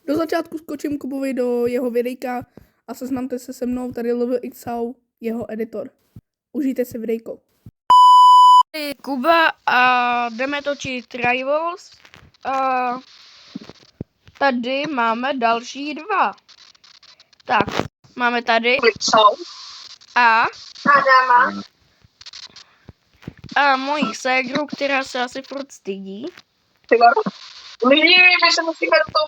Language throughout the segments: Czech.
Do začátku skočím Kubovi do jeho videjka a seznamte se se mnou, tady LVXHAU, jeho editor. Užijte si videjko. Kuba a jdeme točit Rivals. A tady máme další dva. Tak, máme tady a moji ségru, která se asi furt stydí. Lidi, my se musíme do toho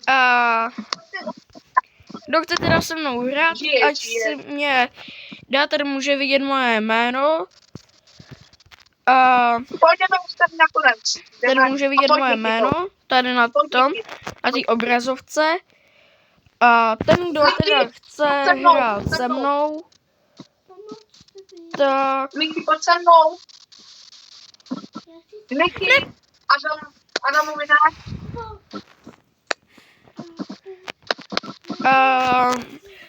A kdo chce teda se mnou hrát, ať si mě dá, tady může vidět moje jméno. A pojďme už tady nakonec. tady může vidět moje jméno, tady na tom, na té obrazovce. A ten, kdo teda chce hrát se mnou, tak... Miky, pojď se mnou. Miky, Adamovi dáš.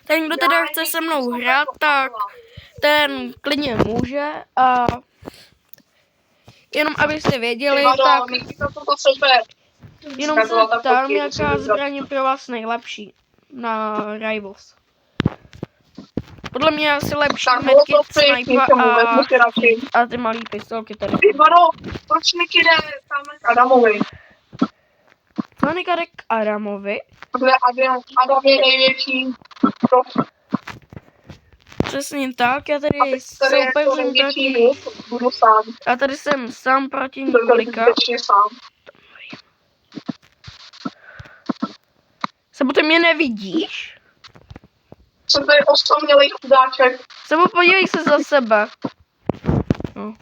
Ten, kdo teda chce se mnou hrát, tak ten klidně může. A jenom abyste věděli, tak jenom se ptám, jaká zbraň je pro vás nejlepší na Rivals. Podle mě je asi lepší medkit, sniper a ty malý pistolky tady. Varo, proč Miky jde tam k Adamovi? Co Nika jde k Adamovi? Protože Adam je největší. Přesně tak, já tady soupeřím proti... Budu sám. Já tady jsem sám proti několika. Sebo, ty mě nevidíš? Jsem tady osamělej chudáček. Sebo, podívej se za sebe. No.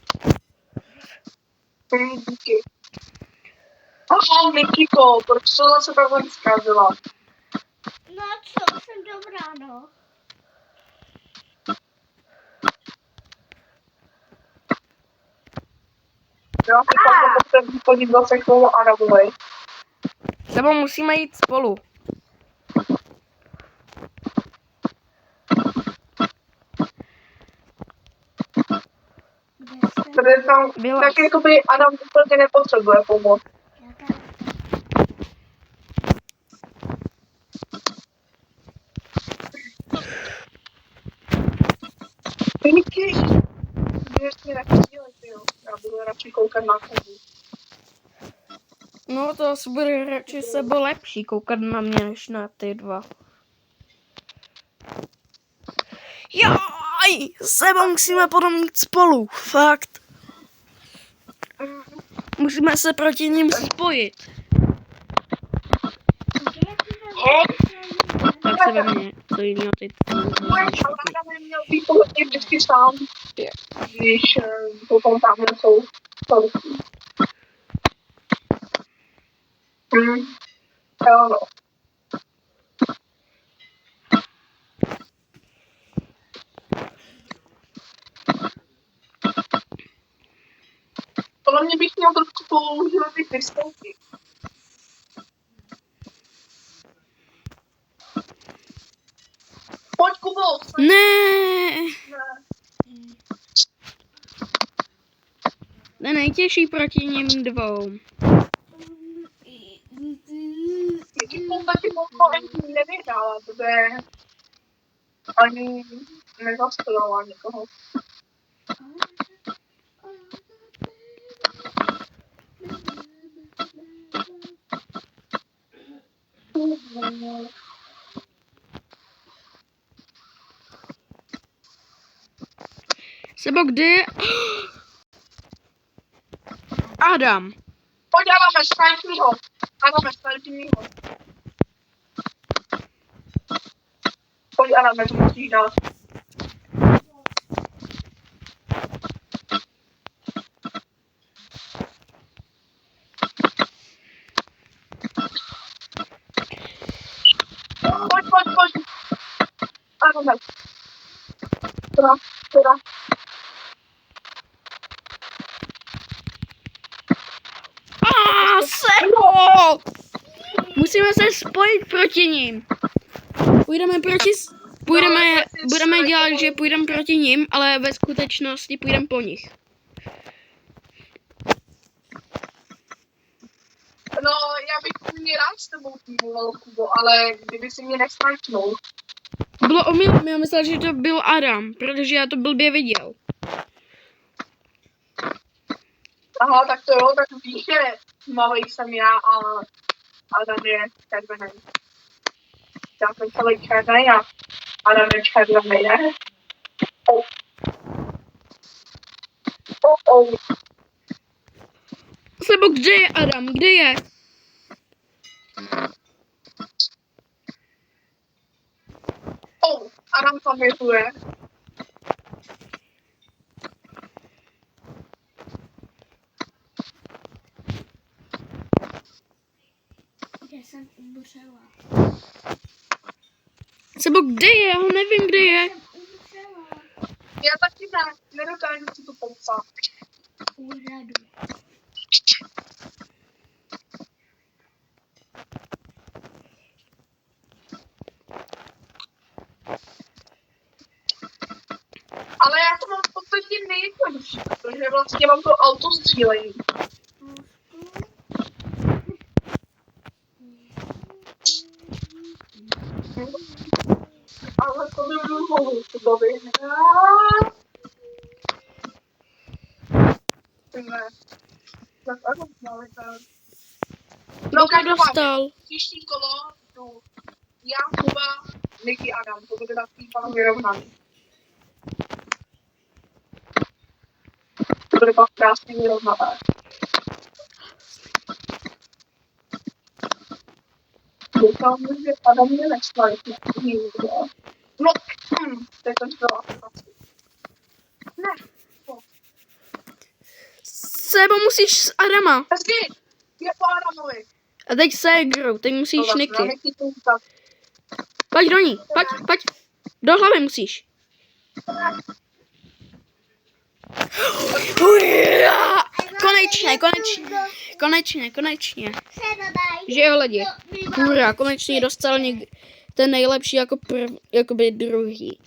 Díky. Aha, Mikiko, proč to zase takhle zkazila? No a co, jsem dobrá, no. Já si pak potřebuji chodit zase k tomu Adamovi. Sebo, musíme jít spolu. Protože tam, tak jakoby Adam úplně nepotřebuje pomoc. Miky, ještě nechtěli, jo. Já budu radši koukat na tebe. No to asi bude radši Sebo lepší koukat na mě, než na ty dva. Jaj, Sebo, musíme potom jít spolu, fakt. Musíme se proti ním spojit. Tak se ve mně, co jiného teď. Ale měl být pohodně vždycky sám, když potom tam jsou celky. Ano. Podle mě bych měl trošku používat ty pistolky. Pojď, Kubo! Ne. To je nejtěžší proti ním dvou. Jednou taky moc nevyhrála, protože ani nezastřelila někoho. Sebo, kde je? Adam. Pojď, Adame, snajpni ho. Adame, snajpni ho. Pojď, Adame, to musíš dát. Pojď. Adame. Teda. Sebo! Musíme se spojit proti ním. Budeme dělat, že půjdeme proti ním, ale ve skutečnosti půjdeme po nich. No, já bych mě rád s tebou týmoval, Kubo, ale kdyby si mě nesnajpnul. Bylo omylem, já myslela, že to byl Adam, protože já to blbě viděl. Aha, tak to jo, tak víš, že tmavý jsem já a Adam je červený. Já jsem celý červený a Adam je červený, ne? Oh. Oh. Sebo, kde je Adam? Kde je? Oh, Adam tam větuje. Já jsem umřela. Sebo, kde je? Já ho nevím, kde je. Jsem umřela. Já taky nedokážu si to popsat. Úřadu. Ale já to mám v podstatě nejjednodušší, protože vlastně mám to autostřílení. Ale to by mohlo Kubovi. Ne. Tak ano, ale tak. Kdo to dostal? Příští kolo jdu já, Kuba, Niky, Adam. To bude takový pan vyrovnaný. To bude pak krásně vyrovnané. Doufám, že Adam mě nesmajtne. No, teď jsem byla asi. Ne. Sebo, musíš s Adama. Hezky, je po Adamovi. A teď Segru, teď musíš To Niky. Niky koukat. Pojď do ní, pojď. Do hlavy musíš. Hurá! Konečně. Že jo, lidi. Hurá, konečně dostal ten nejlepší jakoby druhý.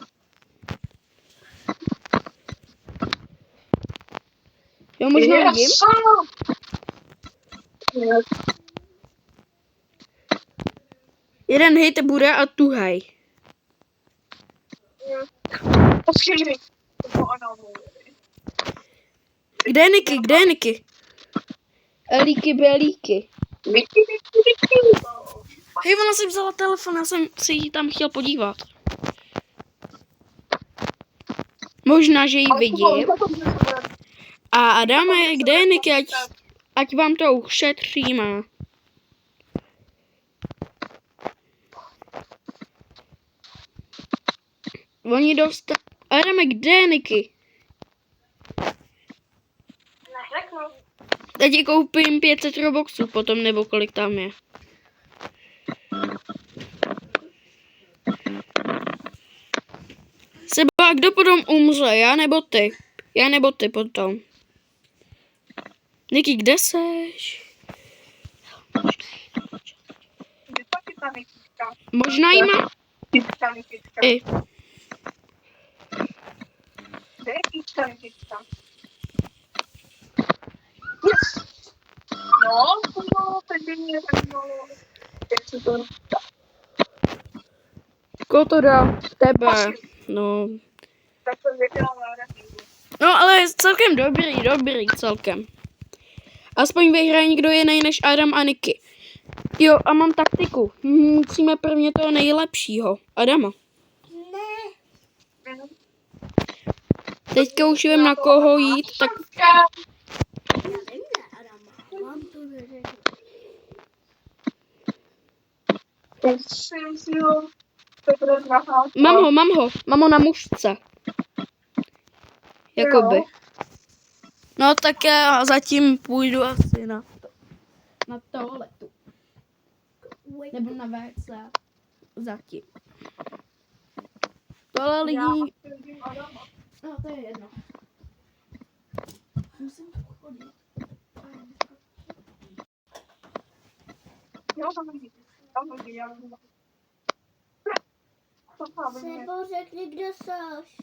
Jo, možná vidím. Jeden hit bude a tuhaj. Počkej, to po Adamovi. Kde je Niky? Elíky, belíky. Niky. Hej, ona si vzala telefon, já jsem si ji tam chtěl podívat. Možná, že ji vidím. A Adame, kde je Niky, ať vám to ušetříme. Oni dostali... Adame, kde je Niky? Neřeknu. Já ti koupím 500 robuxů potom, nebo kolik tam je. Seba, kdo potom umře? Já nebo ty? Já nebo ty potom. Niky, kde seš? Kde pak je ta Nikička? Možná jí má... Nikička. Kde je Nikička? Yes! No, teď mě zajímalo, jak se to říká. Kotoda, tebe. No. Tak jsem věděla na No, ale celkem dobrý celkem. Aspoň vyhraje někdo jiný než Adam a Niky. Jo, a mám taktiku. Musíme prvně toho nejlepšího. Adama. Ne. Teďka už vím, na koho jít, tak... Já nevím, Adama. Mám to neřekl. Mám ho na mužce. Jakoby. No tak já zatím půjdu asi na toaletu. Nebo na WC. Zatím. Tohle lidí... No to je jedno. Musím chodit. Sebo, řekni, kde seš.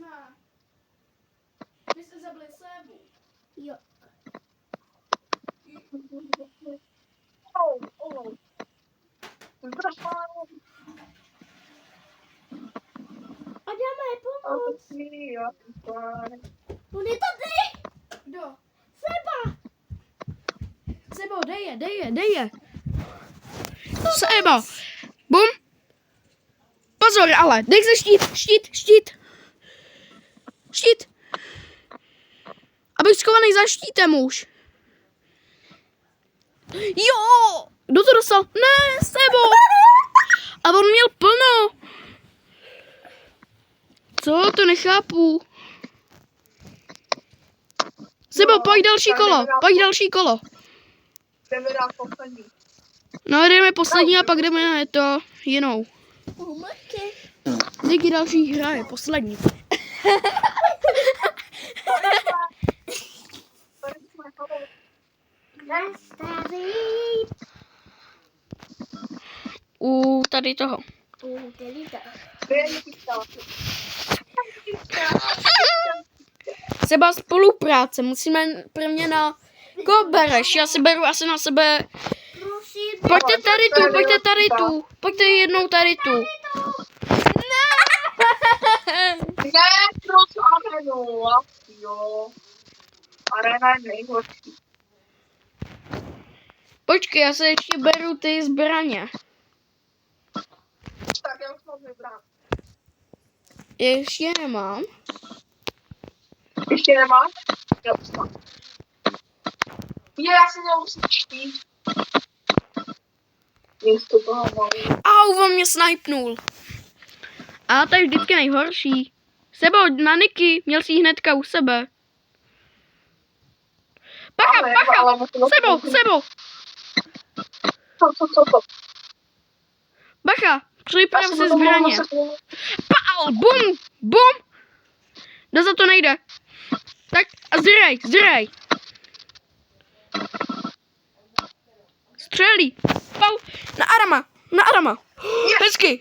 Ne. Vy jste zabili Sébu. Jo. Jo, fajn. On je tady. Kdo? Seba. Sebo, dej je. Sebo. Bum. Pozor, ale, dej se štít. Abych schovaný za štítem už. Jo, kdo to dostal? Ne, Sebo. A on měl plno. Co, to nechápu. Sebo, pojď další kolo. Jdeme dát poslední. No, jdeme poslední a pak jdeme na to jinou. Umrky. Díky další hra je poslední. Nastavit. U tady toho. Seba spolupráce, musíme prvně na... Koho bereš? Já si beru asi na sebe... Prosím. Pojďte tady tu. Pojďte jednou tady tu. Ne, prosím, Arenu, jo. Arena je nejhorší. Počkej, já se ještě beru ty zbraně. Tak já už mám vybrat. Ještě nemám. Ještě nemáš? Jo, snad. Já si nemusím štít. Místo toho malý. Au, on mě snipnul. A to je vždycky nejhorší. Sebo, na Niky, měl jsi ji hnedka u sebe. Bacha. Sebo. Co? Bacha, připrav si zbraně. Pál, bum. Kdo za to nejde? Tak a zrej. Střelí. Pál, na Adama. Hezky.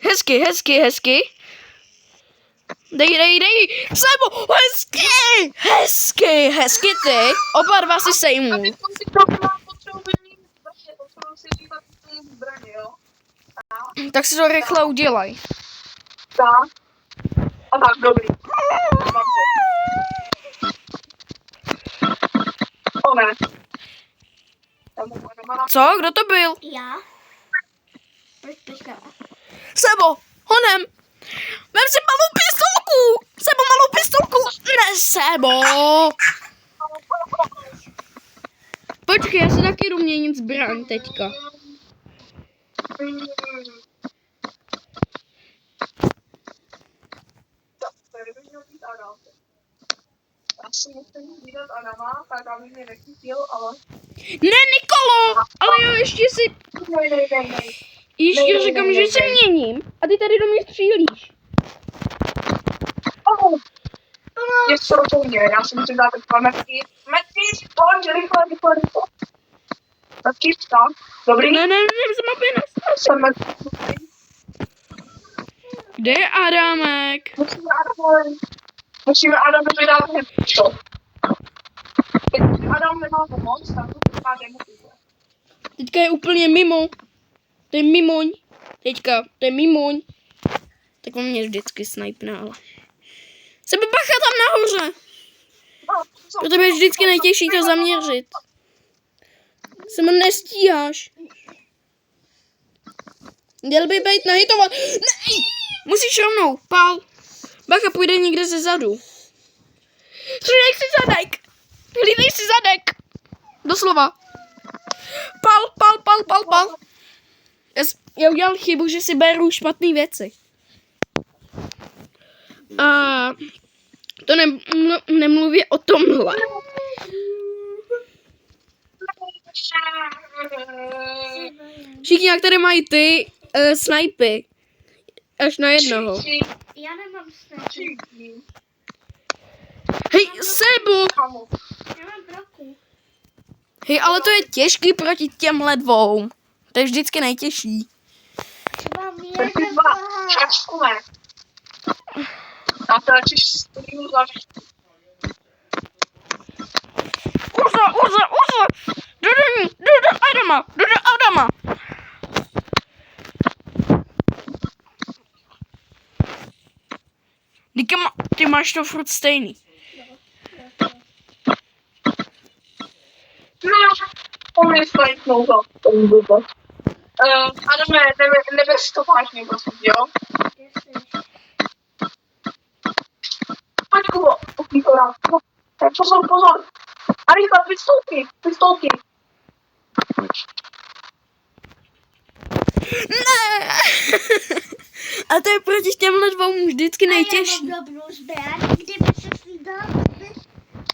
Dej. Sebo, hezky ty. Oba dva si sejmů. Potřebuji si říkat zbraně, jo? Tak si to rychle udělaj. Tak. A tak, dobrý. Mám to. O ne. Co? Kdo to byl? Já. Počkej. Sebo, honem. Vem si malou pistolku. Ne, Sebo. Počkej, já se taky jdu měnit zbraň teďka. Já si musím vydat Adama, tak aby mě nechytil, ale... Ne, Nikolo! Ale já ještě si... Ne. Ještě říkám, že se měním. A ty tady do mě střílíš. Něco to mě, já si musím dát takové metky. Metky, pojď, rychle. Metky, tak, dobrý. Ne, z mapy Jsem metky. Kde je Adámek? Musíme Adamovi dát hned. Teď Adam nemá pomoc, tak to pádem může. Teďka je úplně mimo. To je mimoň. Teďka, to je mimoň. Tak on mě vždycky snipne, ale... Sebe bacha tam nahoře. Pro tebe je vždycky nejtěžší to zaměřit. Se mu nestíháš. Měl by být nahitovat. Ne! Musíš rovnou, pál. Bacha půjde někde ze zadu. Hlídej si zadek. Doslova. Pál. Já udělal chybu, že si beru špatné věci. A to nemluvě o tomhle. Všichni, jak tady mají ty snipy. Až na jednoho. Já nemám snajpy. Hej, Sebo! Já mám broku. Hej, ale to je těžký proti těmhle dvou. To je vždycky nejtěžší. Mám Taky dva, šačkové. A to radši stejnou zavřít. Urza! Jdu do Adama! Ty máš to furt stejný. No, on mě slajknul to vůbec. Adame, neber si to vážně, prosím, jo? Pojď, Kubo, pojď to rád. Tak pozor. A rychle, pistolky. Ne! A to je proti těmhle dvou vždycky nejtěžší. Já mám dobrou zbraň, kdyby se přidal, by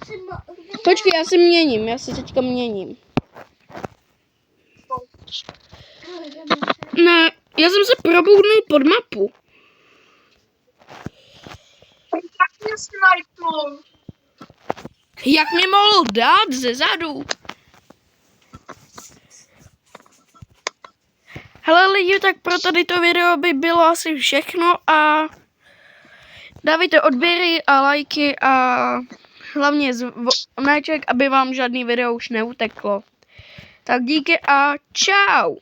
si mohl... Počkej, já se teďka měním. Ne, já jsem se proboudnul pod mapu. Tak mě snajpnul. Jak mi mohl dát ze zadu? Hele lidi, tak pro tady to video by bylo asi všechno a dávajte odběry a lajky a hlavně zvoneček, aby vám žádný video už neuteklo. Tak díky a čau!